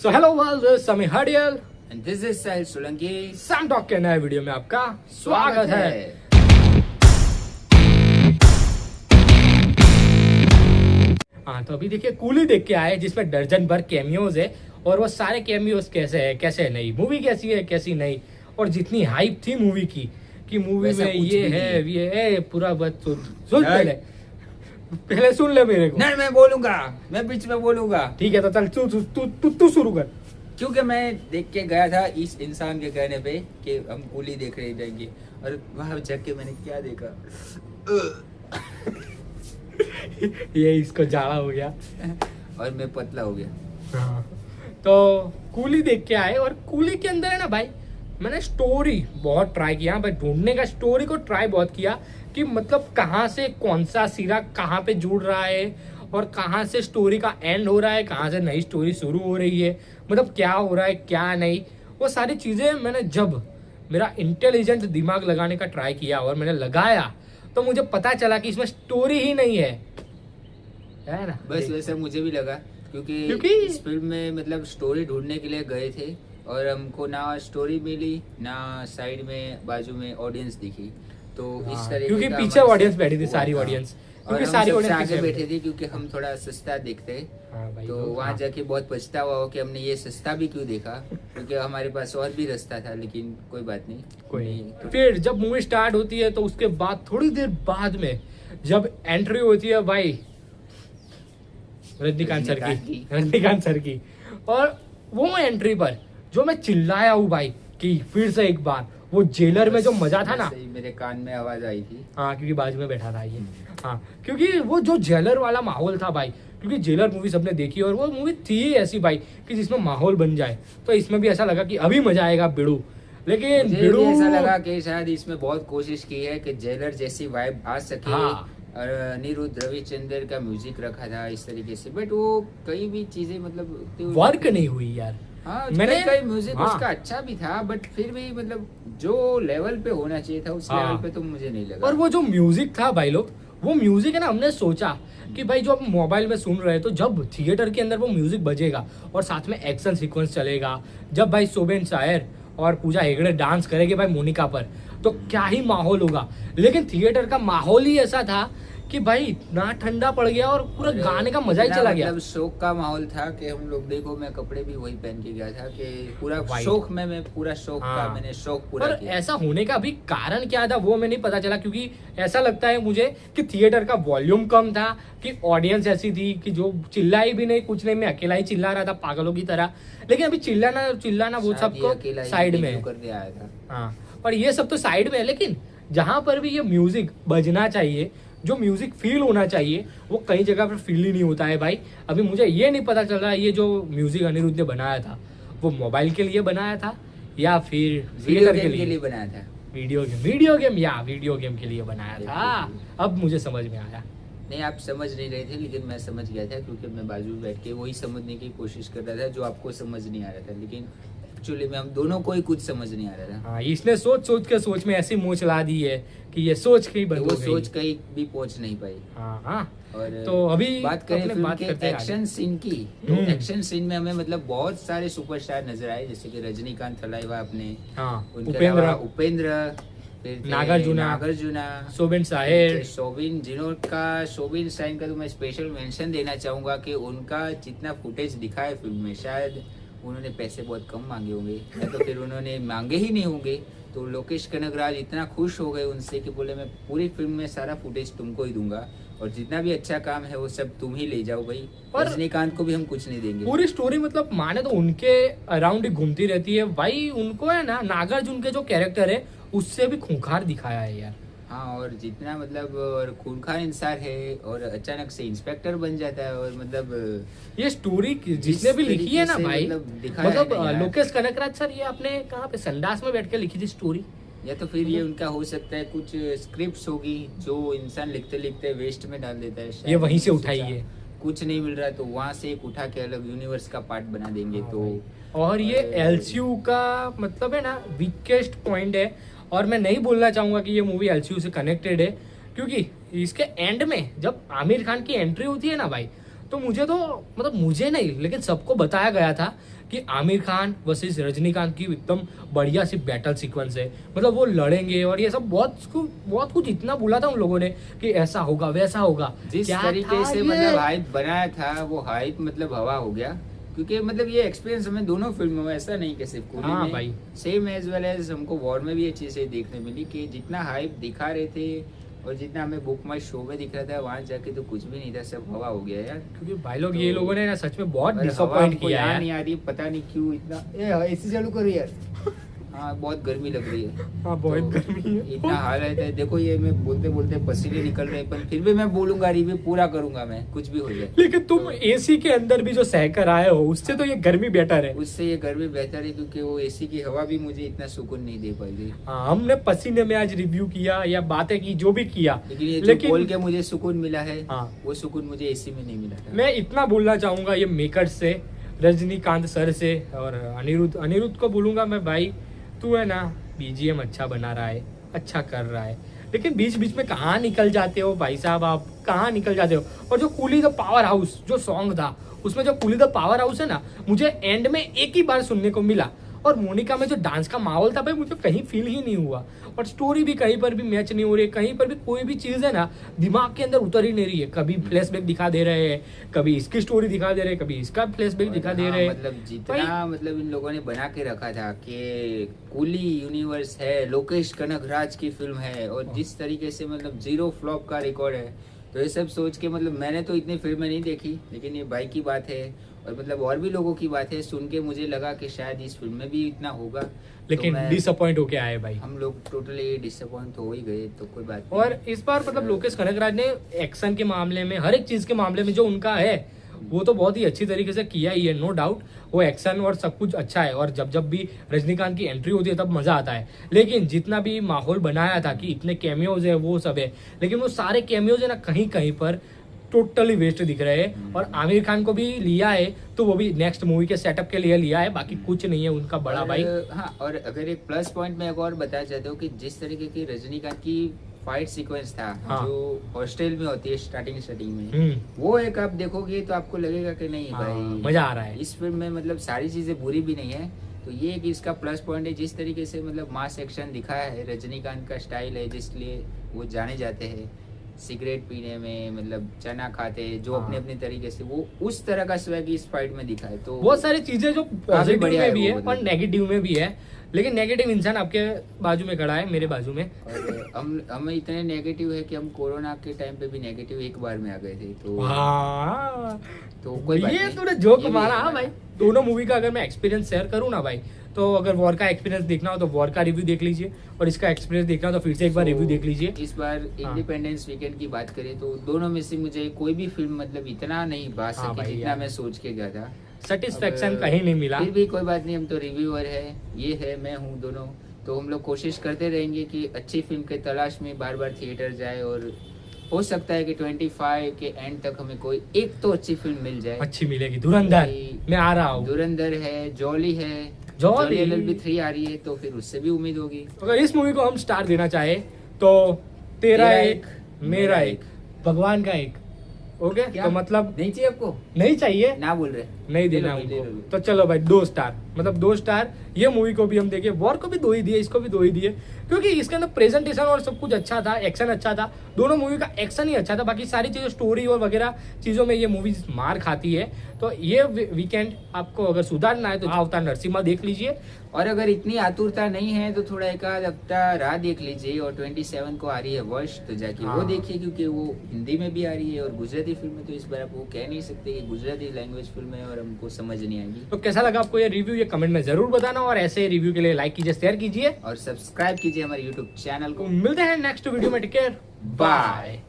So hello world, this Sami Hadiyal and this is Sahil Solanki. Sam talk के नए video में आपका स्वागत है। हाँ, तो अभी देखिए कूली देख के आए जिसमें दर्जन भर कैमियोज है और वो सारे कैमियोज कैसे है कैसे नहीं, मूवी कैसी है कैसी नहीं, और जितनी हाइप थी मूवी की कि मूवी में ये है पूरा बस सुन पहले सुन ले मेरे को। नहीं, मैं बोलूंगा, मैं बीच में बोलूंगा। ठीक है, तो चल तू शुरू कर। क्योंकि मैं देख के गया था इस इंसान के कहने पे कि हम कूली देख रहे जाएंगे, और वहां जाके मैंने क्या देखा ये इसको जाड़ा हो गया और मैं पतला हो गया। हाँ। तो कूली देख के आए और कूली के अंदर है ना भाई, मैंने स्टोरी बहुत ट्राई किया भाई, ढूंढने का स्टोरी को ट्राई बहुत किया कि मतलब कहाँ से कौन सा सिरा कहाँ पे जुड़ रहा है और कहाँ से स्टोरी का एंड हो रहा है, कहाँ से नई स्टोरी शुरू हो रही है, मतलब क्या हो रहा है क्या नहीं, वो सारी चीजें मैंने जब मेरा इंटेलिजेंट दिमाग लगाने का ट्राई किया और मैंने लगाया तो मुझे पता चला कि इसमें स्टोरी ही नहीं है ना। बस वैसे मुझे भी लगा क्योंकि इस फिल्म में मतलब स्टोरी ढूंढने के लिए गए थे और हमको ना स्टोरी मिली ना साइड में बाजू में ऑडियंस दिखी, तो इस तरह क्योंकि पीछे ऑडियंस बैठी थी, सारी ऑडियंस क्योंकि सारी ऑडियंस आगे बैठे थे क्योंकि हम थोड़ा सस्ता देखते हैं। हाँ तो वहाँ जाके बहुत पछतावा हो कि हमने ये सस्ता भी क्यों देखा, क्योंकि हमारे पास और भी रास्ता था, लेकिन कोई बात नहीं, कोई नहीं। तो फिर जब मूवी स्टार्ट होती है तो उसके बाद थोड़ी देर बाद में जब एंट्री होती है भाई रजनीकांत सर की, और वो एंट्री पर जो मैं चिल्लाया हूँ भाई कि फिर से एक बार वो जेलर में जो मजा था ना, मेरे कान में आवाज आई थी। हाँ, क्योंकि बाजू में बैठा था ये। हाँ, क्योंकि वो जो जेलर वाला माहौल था भाई, क्योंकि जेलर मूवी सबने देखी और वो मूवी थी ही ऐसी भाई कि जिसमें माहौल बन जाए, तो इसमें भी ऐसा लगा कि अभी मजा आएगा बिड़ू, लेकिन बिड़ू ऐसा लगा कि शायद इसमें बहुत कोशिश की है कि जेलर जैसी वाइब आ सके। हाँ। और अनिरुद्ध रविचंद्र का म्यूजिक रखा था इस तरीके से, बट वो कई भी चीजें मतलब वर्क नहीं हुई यार। हाँ, मैंने कई म्यूजिक हाँ। उसका अच्छा भी था, बट फिर भी मतलब जो लेवल पे होना चाहिए था उस लेवल पे तो मुझे नहीं लगा। और वो जो म्यूजिक था भाई लोग, वो म्यूजिक है ना, हमने सोचा कि भाई जो आप मोबाइल में सुन रहे हैं तो जब थिएटर के अंदर वो म्यूजिक बजेगा और साथ में एक्शन सीक्वेंस चलेगा, जब भाई शोभन शायर और पूजा हेगड़े डांस करेंगे भाई मोनिका पर, तो क्या ही माहौल होगा। लेकिन थिएटर का माहौल ही ऐसा था कि भाई इतना ठंडा पड़ गया और पूरा गाने का मजा ही चला गया। मतलब शौक का माहौल था कि हम लोग देखो, मैं कपड़े भी वही पहन के गया था कि पूरा White। शौक में मैं पूरा शौक का मैंने शौक पूरा पर किया। ऐसा होने का भी कारण क्या था वो मैं नहीं पता चला, क्योंकि ऐसा लगता है मुझे कि थिएटर का वॉल्यूम कम था, कि ऑडियंस ऐसी थी कि जो चिल्लाई भी नहीं, कुछ नहीं, मैं अकेला ही चिल्ला रहा था पागलों की तरह। लेकिन अभी चिल्लाना वो सबको साइड में कर दिया आया था। हाँ, पर ये सब तो साइड में है, लेकिन जहां पर भी ये म्यूजिक बजना चाहिए, जो म्यूजिक फील होना चाहिए, वो कई जगह पर फील ही नहीं होता है भाई। अभी मुझे ये नहीं पता चल रहा ये जो म्यूजिक अनिरुद्ध ने बनाया था वो मोबाइल के लिए बनाया था या फिर वीडियो गेम के लिए बनाया था। वीडियो गेम के लिए बनाया था। अब मुझे समझ में आया। नहीं, आप समझ नहीं रहे थे, लेकिन मैं समझ गया था क्योंकि मैं बाजू में बैठ के वही समझने की कोशिश कर रहा था जो आपको समझ नहीं आ रहा था, लेकिन एक्चुअली में हम दोनों को ही कुछ समझ नहीं आ रहा था। हाँ, इसने सोच में ऐसी मोच ला दी है कि ये सोच के ही बंद हो गई। सोच कहीं भी पहुंच नहीं पाई। हाँ। और तो अभी बात करें फिल्म के एक्शन सीन की, तो एक्शन सीन में हमें मतलब बहुत सारे सुपरस्टार नजर आए, जैसे कि रजनीकांत थलाइवा अपने, उपेंद्र, नागार्जुना, शोभन शायर का तो मैं स्पेशल मेंशन देना चाहूंगा कि उनका जितना फुटेज दिखा है फिल्म में, शायद उन्होंने पैसे बहुत कम मांगे होंगे या तो फिर उन्होंने मांगे ही नहीं होंगे। तो लोकेश कनगराज इतना खुश हो गए उनसे कि बोले मैं पूरी फिल्म में सारा फुटेज तुमको ही दूंगा और जितना भी अच्छा काम है वो सब तुम ही ले जाओ भाई, रजनीकांत को भी हम कुछ नहीं देंगे। पूरी स्टोरी मतलब माने तो उनके अराउंड ही घूमती रहती है भाई। उनको है ना, नागार्जुन के जो कैरेक्टर है उससे भी खूंखार दिखाया है यार। हाँ, और जितना मतलब खूंखार इंसान है और अचानक से इंस्पेक्टर बन जाता है, और मतलब ये स्टोरी जिसने भी लिखी है ना भाई, मतलब लोकेश कनगराज सर, ये आपने कहाँ पे संडास में बैठ के लिखी थी स्टोरी, या तो फिर ये उनका हो सकता है कुछ स्क्रिप्ट्स होगी जो इंसान लिखते लिखते वेस्ट में डाल देता है, ये वहीं से उठाई है। कुछ नहीं मिल रहा तो वहाँ से एक उठा के अलग यूनिवर्स का पार्ट बना देंगे। तो और ये एलसीयू का मतलब है ना वीकेस्ट पॉइंट है, और मैं नहीं बोलना चाहूंगा कि ये मूवी एलसीयू से कनेक्टेड है, क्योंकि इसके एंड में जब आमिर खान की एंट्री होती है ना भाई, तो मुझे नहीं लेकिन सबको बताया गया था कि आमिर खान वर्सेस रजनीकांत की एकदम बढ़िया सी बैटल सीक्वेंस है, मतलब वो लड़ेंगे और ये सब बहुत कुछ इतना बोला था उन लोगों ने कि ऐसा होगा वैसा होगा। जिस क्या तरीके था से ये? मतलब हाइप बनाया था वो हाइप मतलब हवा हो गया, क्योंकि मतलब ये एक्सपीरियंस हमें दोनों फिल्मों में, ऐसा नहीं कि सिर्फ कूली हाँ में, भाई। सेम एज वेल एज हमको वॉर में भी ये चीजें देखने मिली कि जितना हाइप दिखा रहे थे और जितना हमें बुक माई शो में दिख रहा था वहां जाके तो कुछ भी नहीं था, सब हवा हो गया यार। क्योंकि भाई लोग तो- ये लोगों ने ना सच में बहुत और हवा डिसअपॉइंट हमको किया यहाँ है। नहीं आ रही, पता नहीं क्यों इतना एसी चालू करो यार। हाँ बहुत गर्मी लग रही है। हाँ बहुत तो गर्मी है। इतना हाल है, देखो ये मैं बोलते बोलते पसीने निकल रहे हैं, पर फिर भी मैं बोलूंगा, रिव्यू पूरा करूंगा मैं, कुछ भी हो जाए। लेकिन तुम तो एसी के अंदर भी जो सहकर आए हो उससे तो ये गर्मी बेटर है। उससे ये गर्मी बेहतर है, क्योंकि वो एसी की हवा भी मुझे इतना सुकून नहीं दे पाएगी। हाँ, हमने पसीने में आज रिव्यू किया या बातें की जो भी किया, लेकिन ये जो बोल के मुझे सुकून मिला है, हाँ। वो सुकून मुझे एसी में नहीं मिला था। मैं इतना बोलना चाहूंगा ये मेकर्स से, रजनीकांत सर से और अनिरुद्ध को बोलूंगा मैं, भाई तू है ना बीजीएम अच्छा बना रहा है, अच्छा कर रहा है, लेकिन बीच बीच में कहाँ निकल जाते हो भाई साहब, आप कहाँ निकल जाते हो। और जो कूली द पावर हाउस जो सॉन्ग था उसमें जो कूली द पावर हाउस है ना, मुझे एंड में एक ही बार सुनने को मिला। और मोनिका में जो डांस का माहौल था भाई मुझे कहीं फील ही नहीं हुआ, और स्टोरी भी कहीं पर भी मैच नहीं हो रही है, कहीं पर भी कोई भी चीज है ना दिमाग के अंदर उतर ही नहीं रही है। कभी फ्लैशबैक दिखा दे रहे हैं, कभी इसकी स्टोरी दिखा दे रहे हैं, कभी इसका फ्लैशबैक दिखा दे हाँ, रहे हैं। मतलब जितना मतलब इन लोगों ने बना के रखा था कि कूली यूनिवर्स है, लोकेश कनगराज की फिल्म है, और जिस तरीके से मतलब 0 फ्लॉप का रिकॉर्ड है, तो ये सब सोच के मतलब मैंने तो इतनी फिल्में नहीं देखी, लेकिन ये भाई की बात है और मतलब और भी लोगों की बात है, सुन के मुझे लगा कि शायद इस फिल्म में भी इतना होगा। लेकिन तो मैं- डिसअपॉइंट होके आए भाई। हम लोग टोटली डिसअपॉइंट हो ही गए, तो कोई बात नहीं। और इस बार मतलब लोकेश कनगराज ने एक्शन के मामले में, हर एक चीज के मामले में जो उनका है वो तो बहुत ही अच्छी तरीके से किया ही है, नो डाउट। वो एक्शन और सब कुछ अच्छा है, और जब जब भी रजनीकांत की एंट्री होती है तब मजा आता है। लेकिन जितना भी माहौल बनाया था कि इतने कैमियोज है वो सब है, लेकिन वो सारे कैमियोज है ना कहीं कहीं पर टोटली वेस्ट दिख रहे हैं। और आमिर खान को भी लिया है तो वो भी नेक्स्ट मूवी के सेटअप के लिए लिया है, बाकी कुछ नहीं है उनका बड़ा भाई। हाँ, और अगर एक प्लस पॉइंट मैं एक और बताना चाहता हूँ कि जिस तरीके की रजनीकांत की फाइट सीक्वेंस था, हाँ। जो हॉस्टल में होती है स्टार्टिंग में, वो एक आप देखोगे तो आपको लगेगा कि नहीं हाँ, भाई मजा आ रहा है। इस फिल्म में मतलब सारी चीजें बुरी भी नहीं है, तो ये एक इसका प्लस पॉइंट है। जिस तरीके से मतलब मास एक्शन दिखाया है, रजनीकांत का स्टाइल है जिसलिए वो जाने जाते हैं, सिगरेट पीने में, मतलब चना खाते हैं, जो हाँ। अपने अपने तरीके से, वो उस तरह का स्वैग इस फाइट में दिखाए। तो बहुत सारी चीजें जो पॉजिटिव बढ़िया में है भी वो है मतलब। और नेगेटिव में भी है, लेकिन नेगेटिव इंसान आपके बाजू में खड़ा है, मेरे बाजू में। और हम इतने नेगेटिव है कि हम कोरोना के टाइम पे भी नेगेटिव एक बार में आ गए थे, तो हाँ, तो कोई बात ये नहीं। तूने जोक ये भी मारा। है हाँ हमारा। भाई, दोनों मूवी का अगर मैं एक्सपीरियंस शेयर करूँ ना भाई, तो अगर वॉर का एक्सपीरियंस देखना हो तो वॉर का रिव्यू देख लीजिए, और इसका एक्सपीरियंस देखना हो तो फिर से एक बार रिव्यू देख लीजिए। इस बार इंडिपेंडेंस वीकेंड की बात करें तो दोनों में से मुझे कोई भी फिल्म मतलब इतना नहीं भा हाँ सकी भाई जितना यार। मैं सोच के गया था। सेटिस्फेक्शन अब, कहीं नहीं मिला। फिर भी कोई बात नहीं, हम तो रिव्यूअर है, ये है मैं हूँ दोनों, तो हम लोग कोशिश करते रहेंगे कि अच्छी फिल्म के तलाश में बार बार थिएटर जाए, और हो सकता है कि 25 के एंड तक हमें कोई एक तो अच्छी फिल्म मिल जाए। अच्छी मिलेगी। धुरंधर, भाई, मैं आ रहा हूँ। धुरंधर है, जॉली है, जॉली। LLB 3 आ रही है, तो फिर उससे भी उम्मीद होगी। अगर इस मूवी को हम स्टार देना चाहे तो तेरा एक, मेरा एक, भगवान का एक। ओके, क्या? तो मतलब नहीं चाहिए आपको? नहीं चाहिए, ना बोल रहे नहीं ले देना लो, ले हमको, लो। तो चलो भाई 2 स्टार, मतलब 2 स्टार। ये मूवी को भी हम देखे, वॉर को भी 2 ही दिए, इसको भी 2 ही दिए, क्योंकि इसके अंदर प्रेजेंटेशन और सब कुछ अच्छा था, एक्शन अच्छा था। दोनों मूवी का एक्शन ही अच्छा था, बाकी सारी चीजें स्टोरी और वगैरह चीजों में ये मूवी मार खाती है। तो ये वीकेंड आपको अगर सुधारना है तो अवतार नरसिम्हा देख लीजिए। और अगर इतनी आतुरता नहीं है तो थोड़ा एक आध हफ्ता राह देख लीजिए, और 27 को आ रही है वर्ष, तो जाके वो हाँ। देखिए, क्योंकि वो हिंदी में भी आ रही है और गुजराती फिल्म में, तो इस बार आप वो कह नहीं सकते कि गुजराती लैंग्वेज फिल्म है और हमको समझ नहीं आएगी। तो कैसा लगा आपको ये रिव्यू, ये कमेंट में जरूर बताना, और ऐसे रिव्यू के लिए लाइक कीजिए, शेयर कीजिए, और सब्सक्राइब कीजिए हमारे यूट्यूब चैनल तो को। मिलते हैं नेक्स्ट वीडियो में। Take care, bye.